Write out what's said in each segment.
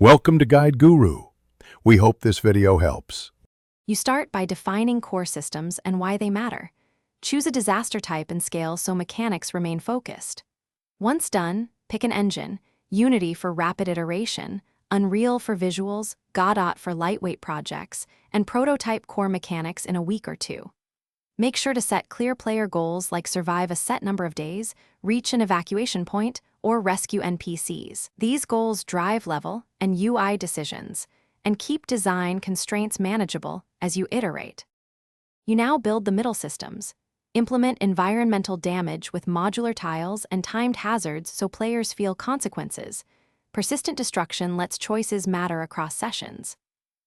Welcome to Guide Guru. We hope this video helps. You start by defining core systems and why they matter. Choose a disaster type and scale so mechanics remain focused. Once done, pick an engine: Unity for rapid iteration, Unreal for visuals, Godot for lightweight projects, and prototype core mechanics in a week or two. Make sure to set clear player goals like survive a set number of days, reach an evacuation point, or rescue NPCs. These goals drive level and UI decisions, and keep design constraints manageable as you iterate. You now build the middle systems. Implement environmental damage with modular tiles and timed hazards so players feel consequences. Persistent destruction lets choices matter across sessions.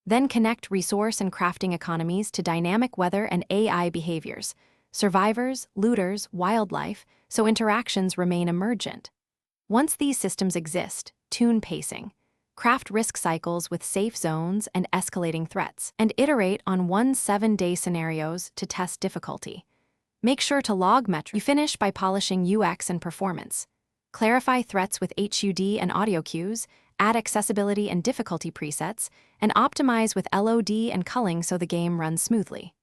Then connect resource and crafting economies to dynamic weather and AI behaviors, survivors, looters, wildlife, so interactions remain emergent. Once these systems exist, tune pacing. Craft risk cycles with safe zones and escalating threats, and iterate on 7-day scenarios to test difficulty. Make sure to log metrics. You finish by polishing UX and performance. Clarify threats with HUD and audio cues, add accessibility and difficulty presets, and optimize with LOD and culling so the game runs smoothly.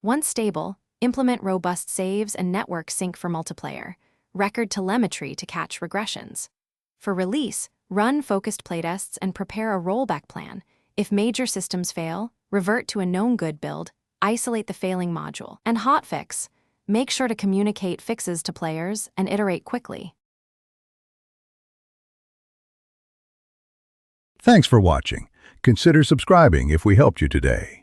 Once stable, implement robust saves and network sync for multiplayer, record telemetry to catch regressions. For release, run focused playtests and prepare a rollback plan. If major systems fail, revert to a known good build, isolate the failing module. And hotfix, make sure to communicate fixes to players and iterate quickly. Thanks for watching. Consider subscribing if we helped you today.